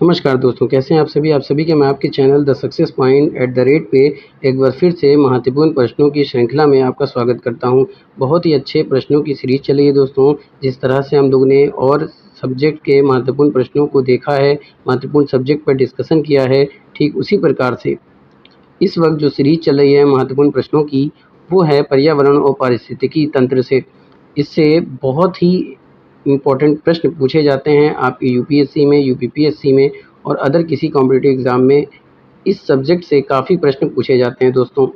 नमस्कार दोस्तों, कैसे हैं आप सभी? आप सभी के मैं आपके चैनल द सक्सेस पॉइंट @ पे एक बार फिर से महत्वपूर्ण प्रश्नों की श्रृंखला में आपका स्वागत करता हूं। बहुत ही अच्छे प्रश्नों की सीरीज़ चल रही है दोस्तों। जिस तरह से हम लोगों ने और सब्जेक्ट के महत्वपूर्ण प्रश्नों को देखा है, महत्वपूर्ण सब्जेक्ट पर डिस्कशन किया है, ठीक उसी प्रकार से इस वक्त जो सीरीज़ चल रही है महत्वपूर्ण प्रश्नों की, वो है पर्यावरण और पारिस्थितिकी तंत्र से। इससे बहुत ही इम्पोर्टेंट प्रश्न पूछे जाते हैं आपके यूपीएससी में, यूपीपीएससी में और अदर किसी कॉम्पिटिटिव एग्ज़ाम में। इस सब्जेक्ट से काफ़ी प्रश्न पूछे जाते हैं दोस्तों।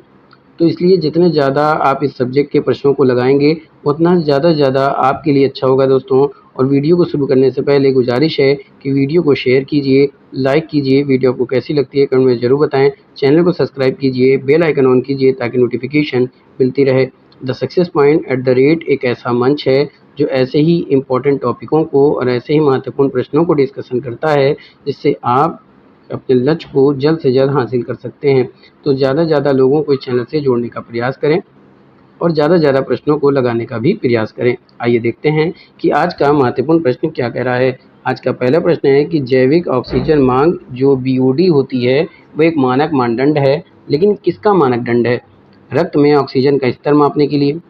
तो इसलिए जितने ज़्यादा आप इस सब्जेक्ट के प्रश्नों को लगाएंगे, उतना ज़्यादा से ज़्यादा आपके लिए अच्छा होगा दोस्तों। और वीडियो को शुरू करने से पहले गुजारिश है कि वीडियो को शेयर कीजिए, लाइक कीजिए। वीडियो आपको कैसी लगती है कमेंट में ज़रूर बताएं। चैनल को सब्सक्राइब कीजिए, बेल आइकन ऑन कीजिए ताकि नोटिफिकेशन मिलती रहे। द सक्सेस पॉइंट @ एक ऐसा मंच है जो ऐसे ही इम्पोर्टेंट टॉपिकों को और ऐसे ही महत्वपूर्ण प्रश्नों को डिस्कशन करता है, जिससे आप अपने लक्ष्य को जल्द से जल्द हासिल कर सकते हैं। तो ज़्यादा से ज़्यादा लोगों को इस चैनल से जोड़ने का प्रयास करें और ज़्यादा से ज़्यादा प्रश्नों को लगाने का भी प्रयास करें। आइए देखते हैं कि आज का महत्वपूर्ण प्रश्न क्या कह रहा है। आज का पहला प्रश्न है कि जैविक ऑक्सीजन मांग जो बीओडी होती है, वो एक मानक मानदंड है, लेकिन किसका मानक दंड है? रक्त में ऑक्सीजन का स्तर मापने के लिए।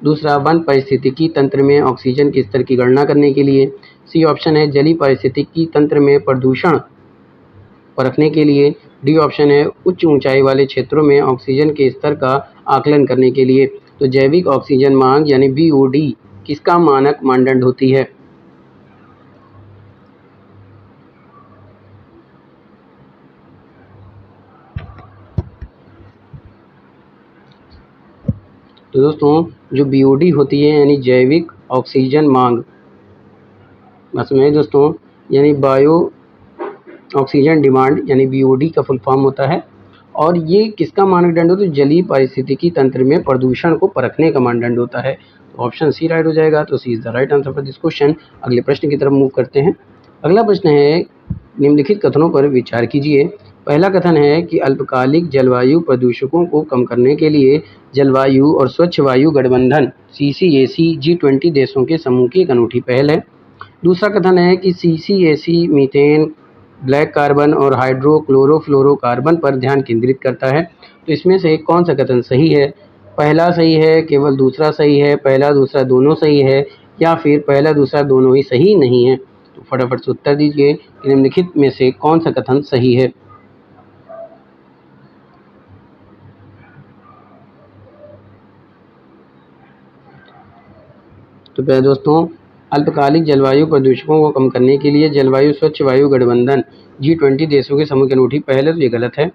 दूसरा, वन पारिस्थितिकी तंत्र में ऑक्सीजन के स्तर की गणना करने के लिए। सी ऑप्शन है जलीय पारिस्थितिकी तंत्र में प्रदूषण परखने के लिए। डी ऑप्शन है उच्च ऊंचाई वाले क्षेत्रों में ऑक्सीजन के स्तर का आकलन करने के लिए। तो जैविक ऑक्सीजन मांग यानी बीओडी किसका मानक मानदंड होती है? तो दोस्तों, जो बीओडी होती है यानी जैविक ऑक्सीजन मांग, इसमें दोस्तों यानी बायो ऑक्सीजन डिमांड यानी बीओडी का फुल फॉर्म होता है। और ये किसका मानदंड होता है? तो जलीय पारिस्थितिकी तंत्र में प्रदूषण को परखने का मानदंड होता है। तो ऑप्शन सी राइट हो जाएगा। तो C is the right answer for this question. अगले प्रश्न की तरफ मूव करते हैं। अगला प्रश्न है, निम्नलिखित कथनों पर विचार कीजिए। पहला कथन है कि अल्पकालिक जलवायु प्रदूषकों को कम करने के लिए जलवायु और स्वच्छ वायु गठबंधन CCAC G20 देशों के समूह की एक अनूठी पहल है। दूसरा कथन है कि CCAC मीथेन, ब्लैक कार्बन और हाइड्रोक्लोरोफ्लोरोकार्बन पर ध्यान केंद्रित करता है। तो इसमें से कौन सा कथन सही है? पहला सही है, केवल दूसरा सही है, पहला दूसरा दोनों सही है, या फिर पहला दूसरा दोनों ही सही नहीं है? तो फटाफट से उत्तर दीजिए कि निम्नलिखित में से कौन सा कथन सही है। तो पहले दोस्तों, अल्पकालिक जलवायु प्रदूषकों को कम करने के लिए जलवायु स्वच्छ वायु गठबंधन G20 देशों के समूह की अनूठी पहल है, तो ये गलत है।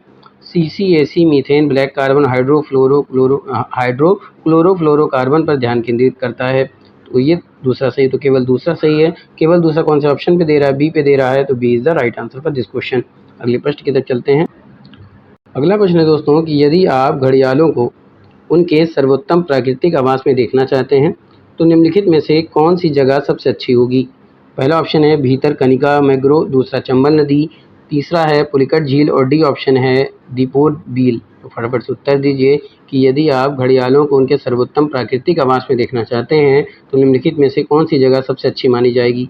CCAC methane, black carbon, hydrochlorofluorocarbon पर ध्यान केंद्रित करता है, तो ये दूसरा सही। तो केवल दूसरा सही है। केवल दूसरा कौन से ऑप्शन पे दे रहा है? बी पे दे रहा है। तो B is the right answer for this question. अगले प्रश्न की तरफ चलते हैं। अगला प्रश्न है दोस्तों कि यदि आप घड़ियालों को उनके सर्वोत्तम प्राकृतिक आवास में देखना चाहते हैं, तो निम्नलिखित में से कौन सी जगह सबसे अच्छी होगी? पहला ऑप्शन है भीतरकनिका मैंग्रोव, दूसरा चंबल नदी, तीसरा है पुलिकट झील और डी ऑप्शन है दीपोर बील। तो फटाफट से उत्तर दीजिए कि यदि आप घड़ियालों को उनके सर्वोत्तम प्राकृतिक आवास में देखना चाहते हैं, तो निम्नलिखित में से कौन सी जगह सबसे अच्छी मानी जाएगी?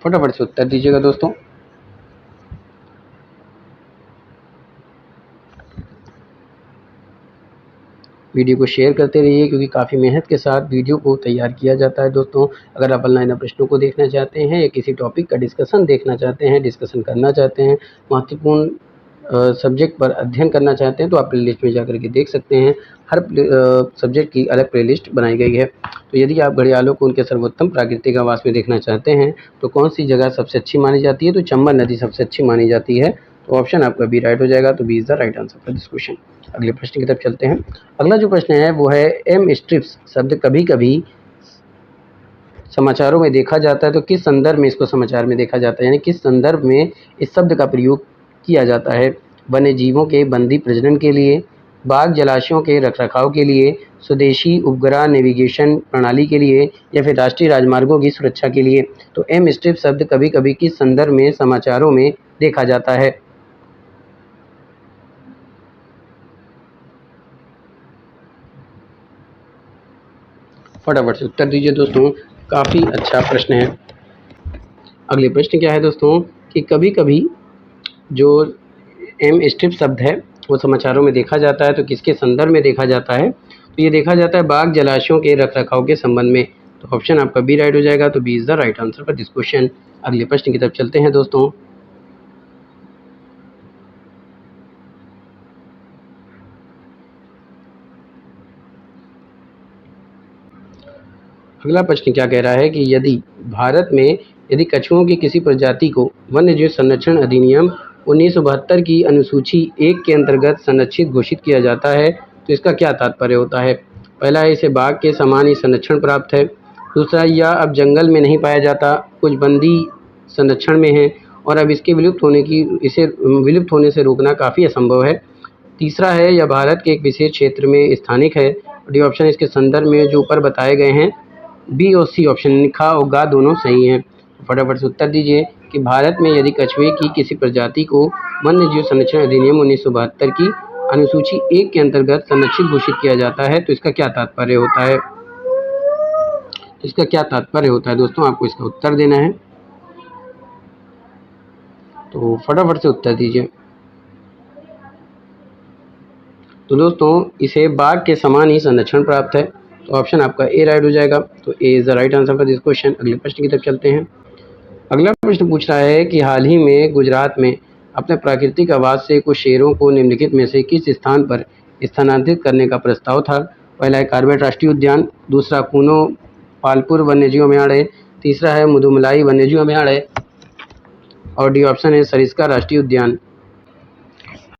फटाफट से उत्तर दीजिएगा दोस्तों। वीडियो को शेयर करते रहिए, क्योंकि काफ़ी मेहनत के साथ वीडियो को तैयार किया जाता है दोस्तों। अगर आप ऑनलाइन प्रश्नों को देखना चाहते हैं या किसी टॉपिक का डिस्कशन देखना चाहते हैं, डिस्कशन करना चाहते हैं, महत्वपूर्ण सब्जेक्ट पर अध्ययन करना चाहते हैं, तो आप प्लेलिस्ट में जाकर के देख सकते हैं। हर सब्जेक्ट की अलग प्लेलिस्ट बनाई गई है। तो यदि आप घड़ियालों को उनके सर्वोत्तम प्राकृतिक आवास में देखना चाहते हैं, तो कौन सी जगह सबसे अच्छी मानी जाती है? तो चंबल नदी सबसे अच्छी मानी जाती है। तो ऑप्शन आपका बी राइट हो जाएगा। तो B is the right answer for this question. अगले प्रश्न की तरफ चलते हैं। अगला जो प्रश्न है वो है एम स्ट्रिप्स शब्द कभी कभी समाचारों में देखा जाता है, तो किस संदर्भ में इसको समाचार में देखा जाता है, यानी किस संदर्भ में इस शब्द का प्रयोग किया जाता है? वन्य जीवों के बंदी प्रजनन के लिए, बाग जलाशयों के रखरखाव के लिए, स्वदेशी उपग्रह नेविगेशन प्रणाली के लिए, या फिर राष्ट्रीय राजमार्गों की सुरक्षा के लिए? तो एम स्ट्रिप शब्द कभी कभी किस संदर्भ में समाचारों में देखा जाता है? फटाफट से उत्तर दीजिए दोस्तों, काफ़ी अच्छा प्रश्न है। अगले प्रश्न क्या है दोस्तों कि कभी कभी जो एम स्ट्रिप शब्द है वो समाचारों में देखा जाता है, तो किसके संदर्भ में देखा जाता है? तो ये देखा जाता है बाग जलाशयों के रखरखाव के संबंध में। तो ऑप्शन आपका बी राइट हो जाएगा, तो B is the right answer for this question. अगले प्रश्न की तरफ चलते हैं दोस्तों। अगला प्रश्न क्या कह रहा है कि यदि कछुओं की किसी प्रजाति को वन्यजीव संरक्षण अधिनियम 1972 की अनुसूची 1 के अंतर्गत संरक्षित घोषित किया जाता है, तो इसका क्या तात्पर्य होता है? पहला है इसे बाघ के समान ही संरक्षण प्राप्त है। दूसरा, यह अब जंगल में नहीं पाया जाता, कुछ बंदी संरक्षण में है और अब इसे विलुप्त होने से रोकना काफ़ी असंभव है। तीसरा है यह भारत के एक विशेष क्षेत्र में स्थानिक है। डी ऑप्शन इसके संदर्भ में जो ऊपर बताए गए हैं, बी और सी ऑप्शन लिखा और गा दोनों सही हैं। फटाफट से उत्तर दीजिए कि भारत में यदि कछुए की किसी प्रजाति को वन्यजीव संरक्षण अधिनियम 1972 की अनुसूची 1 के अंतर्गत संरक्षित घोषित किया जाता है, तो इसका क्या तात्पर्य होता है? दोस्तों, आपको इसका उत्तर देना है, तो फटाफट से उत्तर दीजिए। तो दोस्तों, इसे बाघ के समान ही संरक्षण प्राप्त है, तो ऑप्शन आपका ए राइट हो जाएगा। तो A is the right answer for this question. अगले प्रश्न की तरफ चलते हैं। अगला प्रश्न पूछ रहा है कि हाल ही में गुजरात में अपने प्राकृतिक आवास से कुछ शेरों को निम्नलिखित में से किस स्थान पर स्थानांतरित करने का प्रस्ताव था? पहला है कार्बेट राष्ट्रीय उद्यान, दूसरा कूनो पालपुर वन्यजीव अभयारण्य, तीसरा है मुदुमलाई वन्यजीव अभयारण्य और डी ऑप्शन है सरिस्का राष्ट्रीय उद्यान।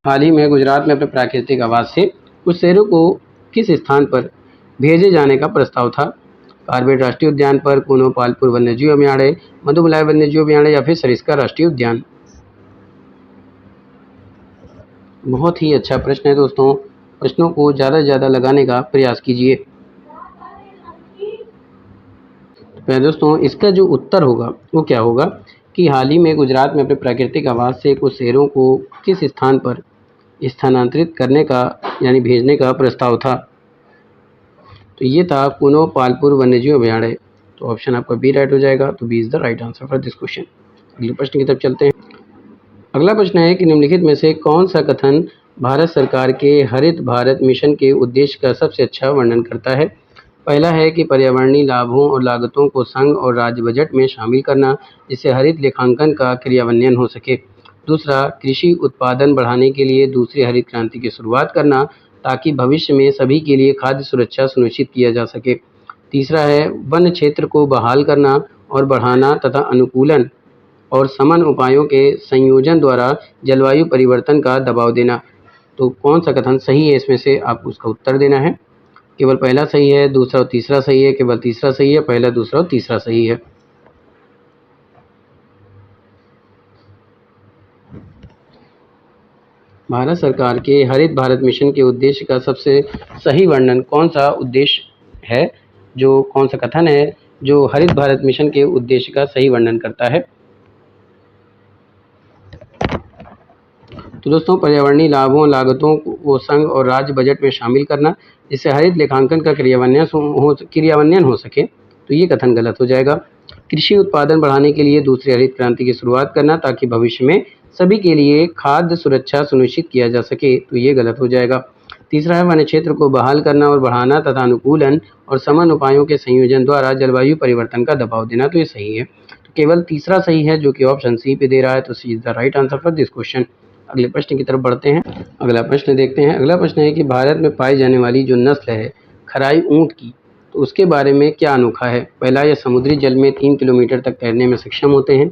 हाल ही में गुजरात में अपने प्राकृतिक आवास से कुछ शेरों को किस स्थान पर भेजे जाने का प्रस्ताव था? कार्बेट राष्ट्रीय उद्यान पर, कूनो पालपुर वन्यजीव अभयारण्य, मधुमलाई वन्यजीव अभयारण्य या फिर सरिस्का राष्ट्रीय उद्यान। बहुत ही अच्छा प्रश्न है दोस्तों, प्रश्नों को ज़्यादा से ज़्यादा लगाने का प्रयास कीजिए। तो दोस्तों, इसका जो उत्तर होगा वो क्या होगा कि हाल ही में गुजरात में अपने प्राकृतिक आवास से कुछ शेरों को किस स्थान पर स्थानांतरित करने का यानी भेजने का प्रस्ताव था? तो ये था कूनो पालपुर वन्यजीव अभयारण्य। तो ऑप्शन आपका बी राइट हो जाएगा, तो B is the right answer for this question. अगले प्रश्न की तरफ चलते हैं। अगला प्रश्न है कि निम्नलिखित में से कौन सा कथन भारत सरकार के हरित भारत मिशन के उद्देश्य का सबसे अच्छा वर्णन करता है? पहला है कि पर्यावरणीय लाभों और लागतों को संघ और राज्य बजट में शामिल करना, जिससे हरित लेखांकन का क्रियान्वयन हो सके। दूसरा, कृषि उत्पादन बढ़ाने के लिए दूसरी हरित क्रांति की शुरुआत करना, ताकि भविष्य में सभी के लिए खाद्य सुरक्षा सुनिश्चित किया जा सके। तीसरा है वन क्षेत्र को बहाल करना और बढ़ाना तथा अनुकूलन और समन उपायों के संयोजन द्वारा जलवायु परिवर्तन का दबाव देना। तो कौन सा कथन सही है इसमें से? आपको उसका उत्तर देना है। केवल पहला सही है, दूसरा और तीसरा सही है, केवल तीसरा सही है, पहला, दूसरा और तीसरा सही है। भारत सरकार के हरित भारत मिशन के उद्देश्य का सबसे सही वर्णन कौन सा उद्देश्य है, जो कौन सा कथन है जो हरित भारत मिशन के उद्देश्य का सही वर्णन करता है? तो दोस्तों, पर्यावरणीय लाभों लागतों को संघ और राज्य बजट में शामिल करना, जिससे हरित लेखांकन का क्रियान्वयन हो सके, तो ये कथन गलत हो जाएगा। कृषि उत्पादन बढ़ाने के लिए दूसरी हरित क्रांति की शुरुआत करना, ताकि भविष्य में सभी के लिए खाद्य सुरक्षा सुनिश्चित किया जा सके, तो ये गलत हो जाएगा। तीसरा है वन क्षेत्र को बहाल करना और बढ़ाना तथा अनुकूलन और समन उपायों के संयोजन द्वारा जलवायु परिवर्तन का दबाव देना, तो ये सही है। तो केवल तीसरा सही है, जो कि ऑप्शन सी पे दे रहा है, तो C is the right answer for this question. अगले प्रश्न की तरफ बढ़ते हैं। अगला प्रश्न देखते हैं। अगला प्रश्न है कि भारत में पाई जाने वाली जो नस्ल है खराई ऊँट की, तो उसके बारे में क्या अनोखा है? पहला, यह समुद्री जल में 3 किलोमीटर तक तैरने में सक्षम होते हैं।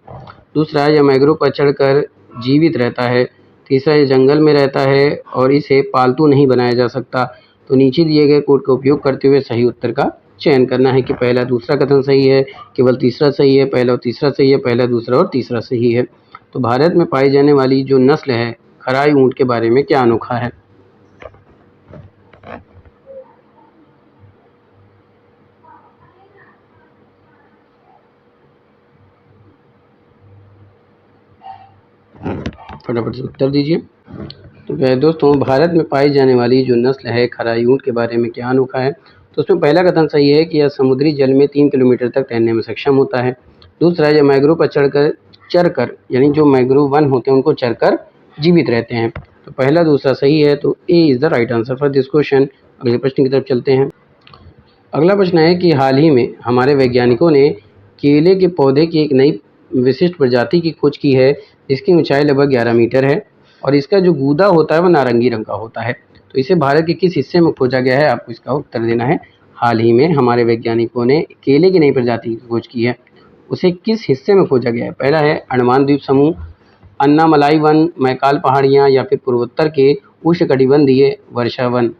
दूसरा, यह मैंग्रोव पर चढ़कर जीवित रहता है। तीसरा, यह जंगल में रहता है और इसे पालतू नहीं बनाया जा सकता। तो नीचे दिए गए कोड का उपयोग करते हुए सही उत्तर का चयन करना है कि पहला दूसरा कथन सही है, केवल तीसरा सही है, पहला और तीसरा सही है, पहला दूसरा और तीसरा सही है। तो भारत में पाई जाने वाली जो नस्ल है खराई ऊँट के बारे में क्या अनोखा है? फटाफट से उत्तर दीजिए। तो दोस्तों, भारत में पाई जाने वाली जो नस्ल है खराई ऊँट के बारे में क्या अनोखा है? तो उसमें पहला कथन सही है कि यह समुद्री जल में 3 किलोमीटर तक तैरने में सक्षम होता है। दूसरा, यह मैंग्रोव पर चरकर यानी जो मैंग्रोव वन होते हैं उनको चरकर जीवित रहते हैं। तो पहला दूसरा सही है, तो A is the right answer for this question. अगले प्रश्न की तरफ चलते हैं। अगला प्रश्न है कि हाल ही में हमारे वैज्ञानिकों ने केले के पौधे की एक नई विशिष्ट प्रजाति की खोज की है, जिसकी ऊंचाई लगभग 11 मीटर है और इसका जो गूदा होता है वो नारंगी रंग का होता है। तो इसे भारत के किस हिस्से में खोजा गया है, आपको इसका उत्तर देना है। हाल ही में हमारे वैज्ञानिकों ने केले की नई प्रजाति की खोज की है, उसे किस हिस्से में खोजा गया है? पहला है अंडमान द्वीप समूह, अन्नामलाई वन, मैकाल पहाड़ियाँ या फिर पूर्वोत्तर के उष्णकटिबंधीय वर्षा वन।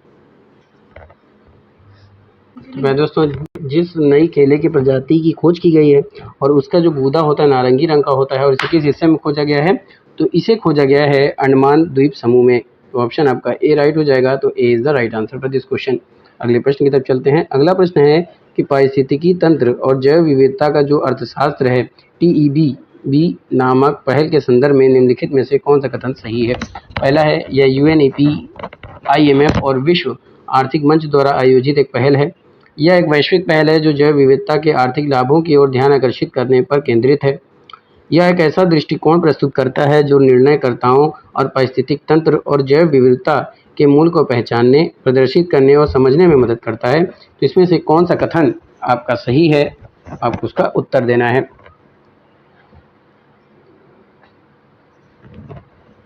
मैं दोस्तों, जिस नई केले की प्रजाति की खोज की गई है और उसका जो गूदा होता है नारंगी रंग का होता है और इसे किस हिस्से में खोजा गया है, तो इसे खोजा गया है अंडमान द्वीप समूह में। तो ऑप्शन आपका ए राइट हो जाएगा। तो A is the right answer for this question. अगले प्रश्न की तरफ चलते हैं। अगला प्रश्न है कि पारिस्थितिकी तंत्र और जैव विविधता का जो अर्थशास्त्र है TEB नामक पहल के संदर्भ में निम्नलिखित में से कौन सा कथन सही है? पहला है, यह UNEP, IMF और विश्व आर्थिक मंच द्वारा आयोजित एक पहल है। यह एक वैश्विक पहल है जो जैव विविधता के आर्थिक लाभों की ओर ध्यान आकर्षित करने पर केंद्रित है। यह एक ऐसा दृष्टिकोण प्रस्तुत करता है जो निर्णयकर्ताओं और पारिस्थितिक तंत्र और जैव विविधता के मूल को पहचानने, प्रदर्शित करने और समझने में मदद करता है। तो इसमें से कौन सा कथन आपका सही है, आपको उसका उत्तर देना है।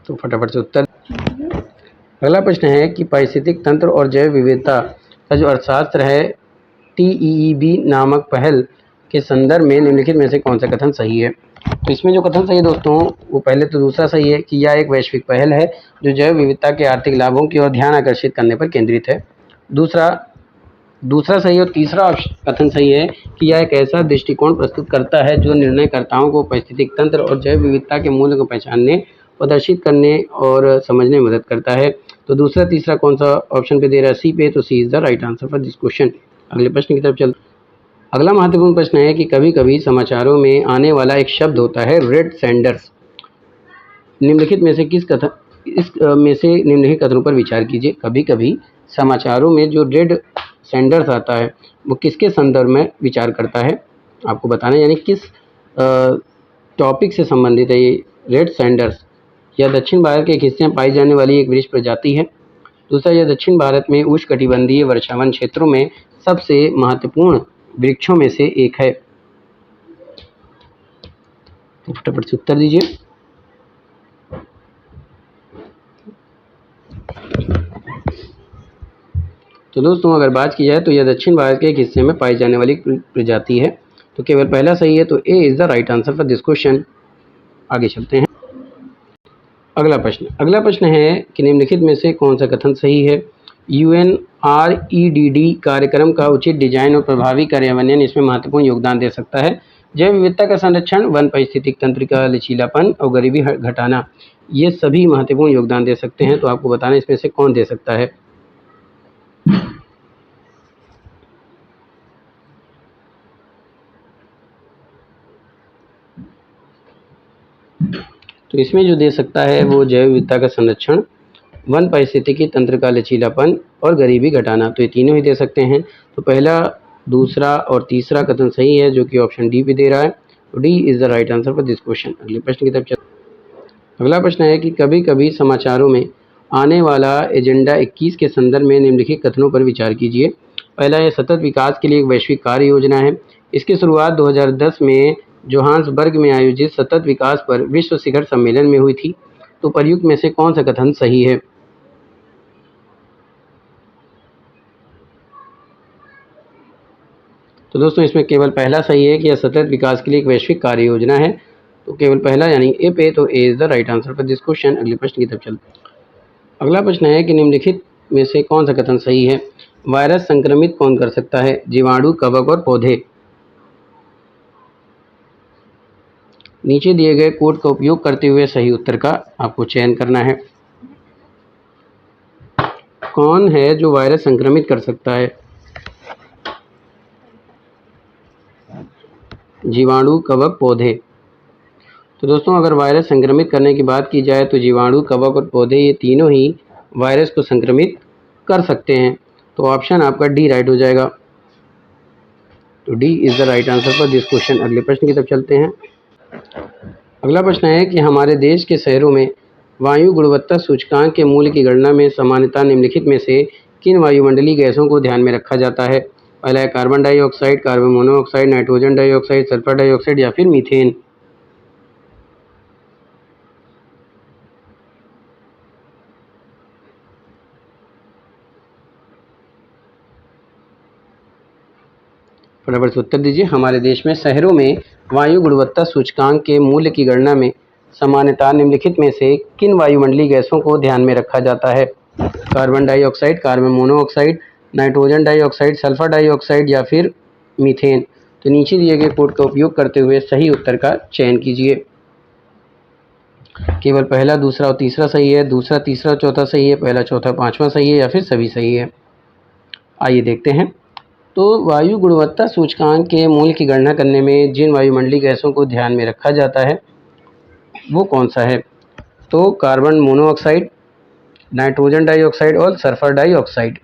तो फटाफट से उत्तर। अगला प्रश्न है कि पारिस्थितिक तंत्र और जैव विविधता का जो अर्थशास्त्र है TEB नामक पहल के संदर्भ में निम्नलिखित में से कौन सा कथन सही है? तो इसमें जो कथन सही है दोस्तों, वो पहले तो दूसरा सही है कि यह एक वैश्विक पहल है जो जैव विविधता के आर्थिक लाभों की ओर ध्यान आकर्षित करने पर केंद्रित है। दूसरा सही और तीसरा कथन सही है कि यह एक ऐसा दृष्टिकोण प्रस्तुत करता है जो निर्णयकर्ताओं को पारिस्थितिक तंत्र और जैव विविधता के मूल्य को पहचानने, प्रदर्शित करने और समझने में मदद करता है। तो दूसरा तीसरा कौन सा ऑप्शन पे दे रहा है? सी पे। तो C is the right answer for this question. अगले प्रश्न की तरफ चल। अगला महत्वपूर्ण प्रश्न है कि कभी कभी समाचारों में आने वाला एक शब्द होता है रेड सैंडर्स। निम्नलिखित में से निम्नलिखित कथनों पर विचार कीजिए। कभी कभी समाचारों में जो रेड सैंडर्स आता है वो किसके संदर्भ में विचार करता है, आपको बताना है, यानी किस टॉपिक से संबंधित है ये रेड सैंडर्स। यह दक्षिण भारत के एक हिस्से में पाई जाने वाली एक वृक्ष प्रजाति है। दूसरा, यह दक्षिण भारत में उष्णकटिबंधीय वर्षावन क्षेत्रों में सबसे महत्वपूर्ण वृक्षों में से एक है। तो फटाफट से उत्तर दीजिए। तो दोस्तों, अगर बात की जाए तो यह दक्षिण भारत के एक हिस्से में पाई जाने वाली प्रजाति है। तो केवल पहला सही है। तो A is the right answer for this question. आगे चलते हैं। अगला प्रश्न है कि निम्नलिखित में से कौन सा कथन सही है? UNREDD कार्यक्रम का उचित डिजाइन और प्रभावी कार्यान्वयन इसमें महत्वपूर्ण योगदान दे सकता है। जैव विविधता का संरक्षण, वन पारिस्थितिक तंत्र का लचीलापन और गरीबी घटाना, ये सभी महत्वपूर्ण योगदान दे सकते हैं। तो आपको बताना इसमें से कौन दे सकता है। तो इसमें जो दे सकता है वो जैव विविधता का संरक्षण, वन पारिस्थितिकी तंत्र का लचीलापन और गरीबी घटाना, तो ये तीनों ही दे सकते हैं। तो पहला, दूसरा और तीसरा कथन सही है, जो कि ऑप्शन डी भी दे रहा है। तो D is the right answer for this question. अगले प्रश्न की तरफ चलते हैं। अगला प्रश्न है कि कभी कभी समाचारों में आने वाला एजेंडा 21 के संदर्भ में निम्नलिखित कथनों पर विचार कीजिए। पहला है, सतत विकास के लिए एक वैश्विक कार्य योजना है। इसकी शुरुआत 2010 में जोहान्सबर्ग में आयोजित सतत विकास पर विश्व शिखर सम्मेलन में हुई थी। तो प्रयुक्त में से कौन सा कथन सही है? तो दोस्तों, इसमें केवल पहला सही है कि यह सतत विकास के लिए एक वैश्विक कार्य योजना है। तो केवल पहला यानी ए पे। तो A is the right answer for this question. अगले प्रश्न की तरफ चलते हैं। अगला प्रश्न है कि निम्नलिखित में से कौन सा कथन सही है? वायरस संक्रमित कौन कर सकता है? जीवाणु, कवक और पौधे। नीचे दिए गए कोड का उपयोग करते हुए सही उत्तर का आपको चयन करना है। कौन है जो वायरस संक्रमित कर सकता है? जीवाणु, कवक, पौधे। तो दोस्तों, अगर वायरस संक्रमित करने की बात की जाए तो जीवाणु, कवक और पौधे, ये तीनों ही वायरस को संक्रमित कर सकते हैं। तो ऑप्शन आपका डी राइट हो जाएगा। तो D is the right answer for this question. अगले प्रश्न की तरफ चलते हैं। अगला प्रश्न है कि हमारे देश के शहरों में वायु गुणवत्ता सूचकांक के मूल्य की गणना में सामान्यतः निम्नलिखित में से किन वायुमंडलीय गैसों को ध्यान में रखा जाता है? पहला है carbon dioxide, carbon monoxide, nitrogen dioxide, sulphur dioxide या फिर मीथेन। फटाफट से उत्तर दीजिए। हमारे देश में शहरों में वायु गुणवत्ता सूचकांक के मूल्य की गणना में सामान्यतः निम्नलिखित में से किन वायुमंडलीय गैसों को ध्यान में रखा जाता है? Carbon dioxide, carbon monoxide, nitrogen dioxide, sulphur dioxide या फिर मीथेन। तो नीचे दिए गए कोड का उपयोग करते हुए सही उत्तर का चयन कीजिए। केवल पहला, दूसरा और तीसरा सही है, दूसरा, तीसरा, चौथा सही है, पहला, चौथा, पांचवा सही है या फिर सभी सही है। आइए देखते हैं। तो वायु गुणवत्ता सूचकांक के मूल्य की गणना करने में जिन वायुमंडलीय गैसों को ध्यान में रखा जाता है वो कौन सा है? तो कार्बन मोनोऑक्साइड, नाइट्रोजन डाइऑक्साइड और सल्फर डाइऑक्साइड।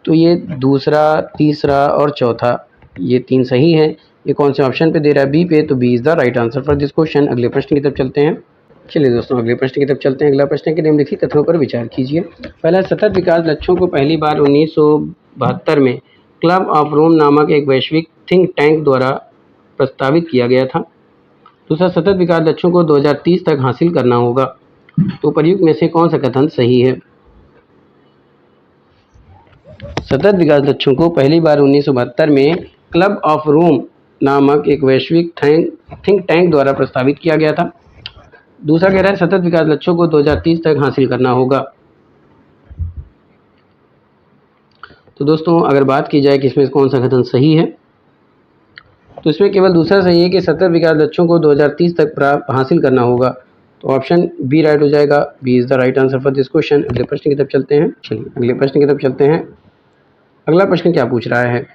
तो ये दूसरा, तीसरा और चौथा, ये तीन सही है। ये कौन से ऑप्शन पे दे रहा है? बी पे। तो B is the right answer for this question. अगले प्रश्न की तरफ चलते हैं। चलिए दोस्तों, अगले प्रश्न की तरफ चलते हैं। अगला प्रश्न के निम्नलिखित तथ्यों पर विचार कीजिए। पहला, सतत विकास लक्ष्यों को पहली बार 1972 में क्लब ऑफ रोम नामक एक वैश्विक थिंक टैंक द्वारा प्रस्तावित किया गया था। दूसरा, सतत विकास लक्ष्यों को 2030 तक हासिल करना होगा। तो उपर्युक्त में से कौन सा कथन सही है? सतत विकास लक्ष्यों को पहली बार 1972 में क्लब ऑफ रोम नामक एक वैश्विक थिंक टैंक द्वारा प्रस्तावित किया गया था। दूसरा कह रहा है सतत विकास लक्ष्यों को 2030 तक हासिल करना होगा। तो दोस्तों, अगर बात की जाए कि इसमें कौन सा कथन सही है, तो इसमें केवल दूसरा सही है कि सतत विकास लक्ष्यों को 2030 तक हासिल करना होगा। तो ऑप्शन बी राइट हो जाएगा। B is the right answer for this question. अगले प्रश्न की तरफ चलते हैं। चलिए अगले प्रश्न की तरफ चलते हैं। अगला प्रश्न क्या पूछ रहा है?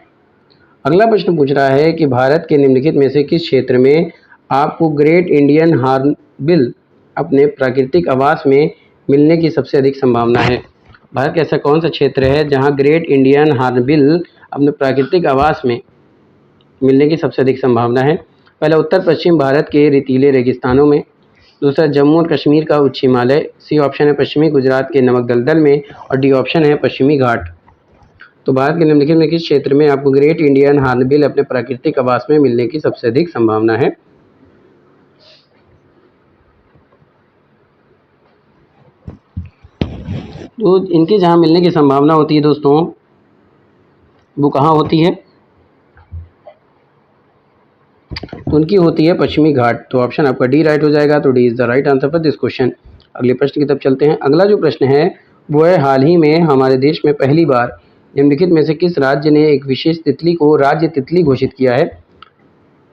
अगला प्रश्न पूछ रहा है कि भारत के निम्नलिखित में से किस क्षेत्र में आपको ग्रेट इंडियन हॉर्नबिल अपने प्राकृतिक आवास में मिलने की सबसे अधिक संभावना है? भारत का ऐसा कौन सा क्षेत्र है जहां ग्रेट इंडियन हॉर्नबिल अपने प्राकृतिक आवास में मिलने की सबसे अधिक संभावना है? पहला, उत्तर पश्चिम भारत के रेतीले रेगिस्तानों में। दूसरा, जम्मू और कश्मीर का उच्च हिमालय। सी ऑप्शन है पश्चिमी गुजरात के नमक दलदल में और डी ऑप्शन है पश्चिमी घाट। तो भारत के निम्नलिखित में किस क्षेत्र में आपको ग्रेट इंडियन हॉर्नबिल अपने प्राकृतिक आवास में मिलने की सबसे अधिक संभावना है? तो इनके जहां मिलने की संभावना होती है दोस्तों, वो कहाँ होती है? तो उनकी होती है पश्चिमी घाट। तो ऑप्शन आपका डी राइट हो जाएगा। तो D is the right answer for this question. अगले प्रश्न की तरफ चलते हैं। अगला जो प्रश्न है वो है, हाल ही में हमारे देश में पहली बार निम्नलिखित में से किस राज्य ने एक विशेष तितली को राज्य तितली घोषित किया है?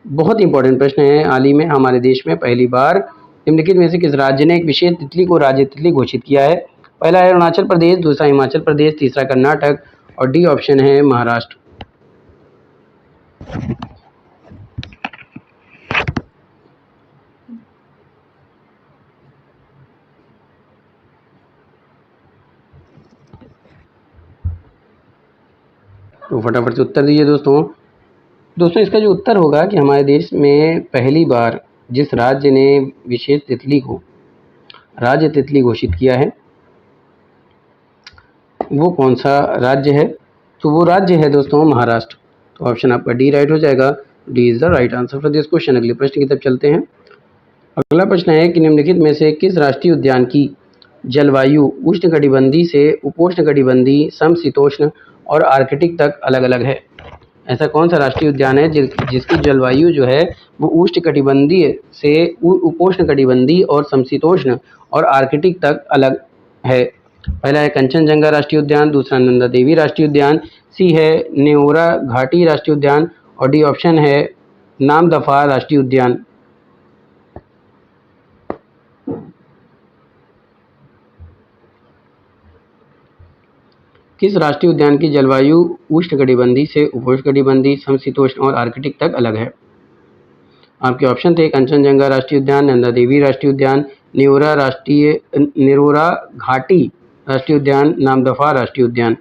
बहुत इंपॉर्टेंट प्रश्न है। हाल ही में हमारे देश में पहली बार निम्नलिखित में से किस राज्य ने एक विशेष तितली को राज्य तितली घोषित किया है? पहला है अरुणाचल प्रदेश, दूसरा हिमाचल प्रदेश, तीसरा कर्नाटक और डी ऑप्शन है महाराष्ट्र। तो फटाफट से उत्तर दीजिए दोस्तों। दोस्तों, इसका जो उत्तर होगा कि हमारे देश में पहली बार जिस राज्य ने विशेष तितली को राज्य तितली घोषित किया है वो कौन सा राज्य है? तो वो राज्य है दोस्तों महाराष्ट्र। तो ऑप्शन आपका डी राइट हो जाएगा। D is the right answer for this question. अगले प्रश्न की तरफ चलते हैं। अगला प्रश्न है कि निम्नलिखित में से किस राष्ट्रीय उद्यान की जलवायु उष्णकटिबंधीय से उपोष्णकटिबंधीय, समशीतोष्ण और आर्कटिक तक अलग अलग है? ऐसा कौन सा राष्ट्रीय उद्यान है जिसकी जलवायु जो है वो उष्णकटिबंधीय से उपोष्णकटिबंधीय और समशीतोष्ण और आर्कटिक तक अलग है? पहला है कंचनजंगा राष्ट्रीय उद्यान, दूसरा नंदा देवी राष्ट्रीय उद्यान, सी है नेओरा घाटी राष्ट्रीय उद्यान और डी ऑप्शन है नामदफा राष्ट्रीय उद्यान। किस राष्ट्रीय उद्यान की जलवायु उष्णकटिबंधीय से उपोष्णकटिबंधीय, समशीतोष्ण और आर्कटिक तक अलग है? आपके ऑप्शन थे कंचनजंगा राष्ट्रीय उद्यान, नंदा देवी राष्ट्रीय उद्यान, नेरोरा घाटी राष्ट्रीय उद्यान, नामदफा राष्ट्रीय उद्यान।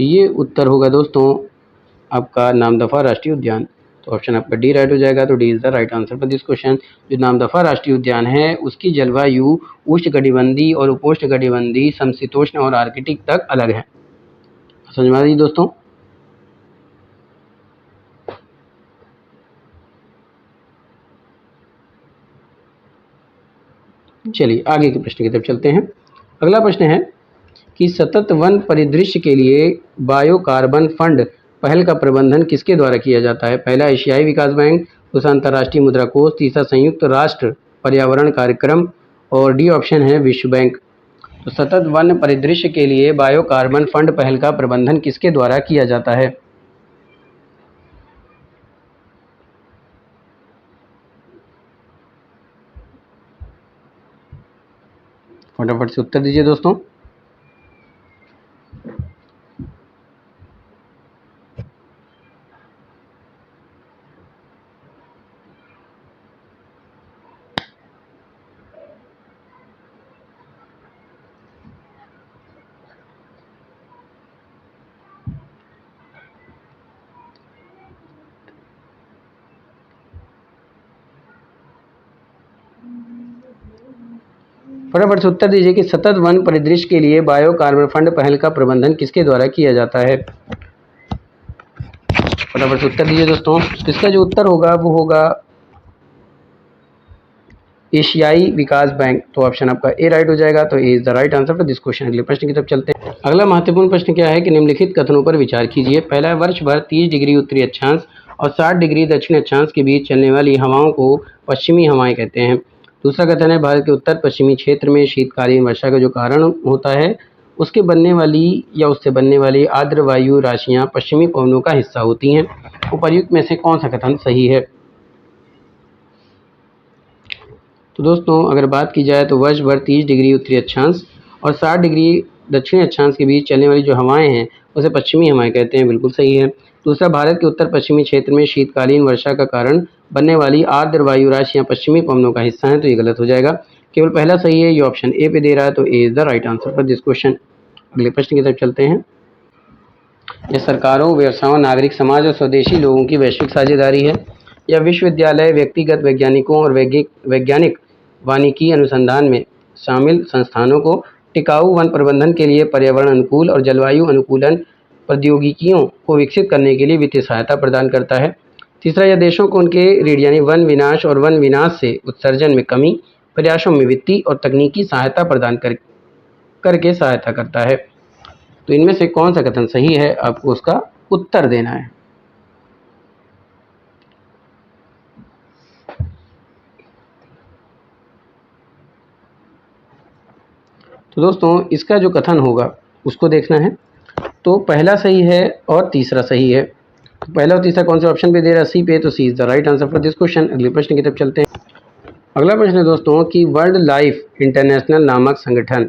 ये उत्तर होगा दोस्तों आपका नामदफा राष्ट्रीय उद्यान। तो ऑप्शन आपका डी राइट हो जाएगा। तो D is the right answer for this question. जो नामदफा राष्ट्रीय उद्यान है उसकी जलवायु उष्णकटिबंधीय और उपोष्णकटिबंधीय, समशीतोष्ण और आर्कटिक तक अलग है। समझ में आ रही दोस्तों? चलिए आगे के प्रश्न की तरफ चलते हैं। अगला प्रश्न है कि सतत वन परिदृश्य के लिए बायो कार्बन फंड पहल का प्रबंधन किसके द्वारा किया जाता है? पहला एशियाई विकास बैंक, दूसरा अंतर्राष्ट्रीय मुद्रा कोष, तीसरा संयुक्त राष्ट्र पर्यावरण कार्यक्रम और डी ऑप्शन है विश्व बैंक। तो सतत वन परिदृश्य के लिए बायो कार्बन फंड पहल का प्रबंधन किसके द्वारा किया जाता है? फटाफट से उत्तर दीजिए दोस्तों। फटाफट से उत्तर दीजिए कि सतत वन परिदृश्य के लिए बायो कार्बन फंड पहल का प्रबंधन किसके द्वारा किया जाता है? फटाफट से उत्तर दीजिए दोस्तों। इसका जो उत्तर होगा वो होगा एशियाई विकास बैंक। तो ऑप्शन आपका ए राइट हो जाएगा। तो A is the right answer for this question. अगले प्रश्न की तरफ चलते हैं। अगला महत्वपूर्ण प्रश्न क्या है कि निम्नलिखित कथनों पर विचार कीजिए। पहला है, वर्ष भर 30 डिग्री उत्तरी अक्षांश और 60 डिग्री दक्षिण अक्षांश के बीच चलने वाली हवाओं को पश्चिमी हवाएं कहते हैं। दूसरा कथन है, भारत के उत्तर पश्चिमी क्षेत्र में शीतकालीन वर्षा का जो कारण होता है उसके बनने वाली या उससे बनने वाली आर्द्र वायु राशियां पश्चिमी पवनों का हिस्सा होती हैं। उपर्युक्त में से कौन सा कथन सही है? तो दोस्तों अगर बात की जाए तो वर्ष भर 30 डिग्री उत्तरी अक्षांश और 60 डिग्री दक्षिणी अक्षांश के बीच चलने वाली जो हवाएं हैं उसे पश्चिमी हवाएं कहते हैं। बिल्कुल सही है। दूसरा, भारत के उत्तर पश्चिमी क्षेत्र में शीतकालीन वर्षा का कारण बनने वाली आर्द्र वायु राशियां पश्चिमी पवनों का हिस्सा हैं। तो ये गलत हो जाएगा। केवल पहला सही है। ये ऑप्शन ए पे दे रहा है। तो A is the right answer for this question. अगले प्रश्न की तरफ चलते हैं। यह सरकारों, व्यवसायों, नागरिक समाज और स्वदेशी लोगों की वैश्विक साझेदारी है। यह विश्वविद्यालय व्यक्तिगत वैज्ञानिकों और वैज्ञानिक वानिकी अनुसंधान में शामिल संस्थानों को टिकाऊ वन प्रबंधन के लिए पर्यावरण अनुकूल और जलवायु अनुकूलन प्रौद्योगिकियों को विकसित करने के लिए वित्तीय सहायता प्रदान करता है। तीसरा, यह देशों को उनके ऋण यानी वन विनाश और वन विनाश से उत्सर्जन में कमी प्रयासों में वित्तीय और तकनीकी सहायता प्रदान करके सहायता करता है। तो इनमें से कौन सा कथन सही है? आपको उसका उत्तर देना है। तो दोस्तों इसका जो कथन होगा उसको देखना है। तो पहला सही है और तीसरा सही है। तो पहला और तीसरा कौन से ऑप्शन पे दे रहा है? सी पे। तो C is the right answer for this question. अगले प्रश्न की तरफ चलते हैं। अगला प्रश्न है दोस्तों कि वर्ल्ड लाइफ इंटरनेशनल नामक संगठन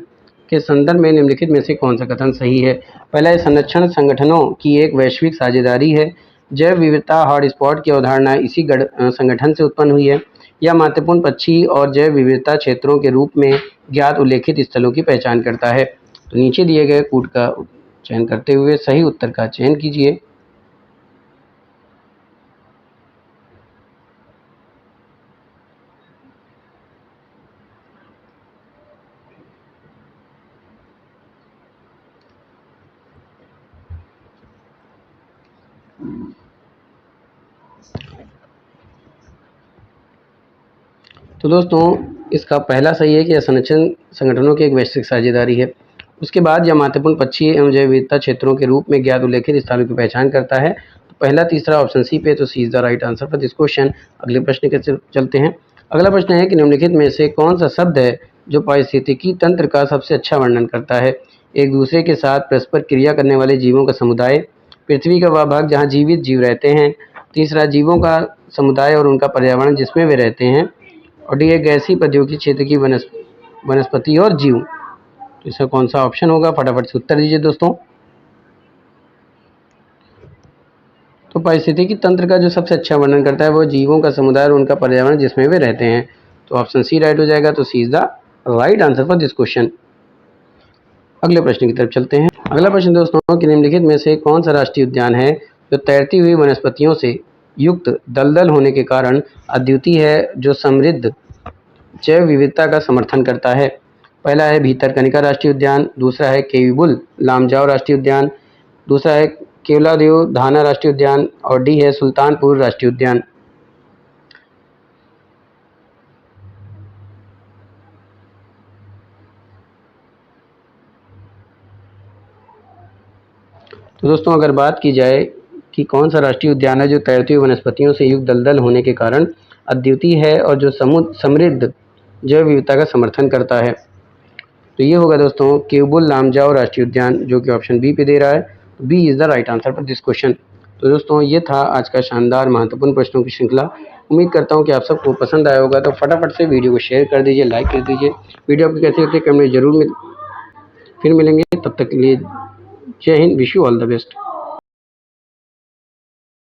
के संदर्भ में निम्नलिखित में से कौन सा कथन सही है? पहला है, संरक्षण संगठनों की एक वैश्विक साझेदारी है। जैव विविधता हॉटस्पॉट की अवधारणा इसी संगठन से उत्पन्न हुई है। यह महत्वपूर्ण पक्षी और जैव विविधता क्षेत्रों के रूप में ज्ञात उल्लेखित स्थलों की पहचान करता है। तो नीचे दिए गए कूट का चयन करते हुए सही उत्तर का चयन कीजिए। तो दोस्तों इसका पहला सही है कि यह संरक्षण संगठनों की एक वैश्विक साझेदारी है। उसके बाद यह महत्वपूर्ण पक्षी एवं जैव विविधता क्षेत्रों के रूप में ज्ञात उल्लेखित स्थानों की पहचान करता है। तो पहला तीसरा ऑप्शन सी पे। तो C is the right answer for this question. अगले प्रश्न के चलते हैं। अगला प्रश्न है कि निम्नलिखित में से कौन सा शब्द है जो पारिस्थितिकी तंत्र का सबसे अच्छा वर्णन करता है? एक दूसरे के साथ परस्पर क्रिया करने वाले जीवों का समुदाय, पृथ्वी का वह भाग जहाँ जीवित जीव रहते हैं, तीसरा जीवों का समुदाय और उनका पर्यावरण जिसमें वे रहते हैं, और डी, गैसीय प्रौद्योगिकी क्षेत्र की वनस्पति और जीव। तो इसका कौन सा ऑप्शन होगा? फटाफट से उत्तर दीजिए दोस्तों। तो पारिस्थितिकी तंत्र का जो सबसे अच्छा वर्णन करता है वो जीवों का समुदाय और उनका पर्यावरण जिसमें वे रहते हैं। तो ऑप्शन सी राइट हो जाएगा। तो C is the right answer for this question. अगले प्रश्न की तरफ चलते हैं। अगला प्रश्न दोस्तों कि निम्नलिखित में से कौन सा राष्ट्रीय उद्यान है जो तैरती हुई वनस्पतियों से युक्त दलदल होने के कारण अद्वितीय है, जो समृद्ध जैव विविधता का समर्थन करता है? पहला है भीतरकनिका राष्ट्रीय उद्यान, दूसरा है केयूबुल लामजाओ राष्ट्रीय उद्यान, दूसरा है केवलादेव धाना राष्ट्रीय उद्यान और डी है सुल्तानपुर राष्ट्रीय उद्यान। तो दोस्तों अगर बात की जाए कि कौन सा राष्ट्रीय उद्यान है जो तैरती हुई वनस्पतियों से युक्त दलदल होने के कारण अद्वितीय है और जो समृद्ध जैव विविधता का समर्थन करता है, तो ये होगा दोस्तों केयूबुल लामजाओ राष्ट्रीय उद्यान, जो कि ऑप्शन बी पे दे रहा है। B is the right answer for this question. तो दोस्तों ये था आज का शानदार महत्वपूर्ण प्रश्नों की श्रृंखला। उम्मीद करता हूँ कि आप सबको पसंद आया होगा, तो फटाफट से वीडियो को शेयर कर दीजिए, लाइक कर दीजिए। वीडियो आपको कैसे लगती है कमेंट में जरूर फिर मिलेंगे, तब तक के लिए जय Hind, wish you all the best.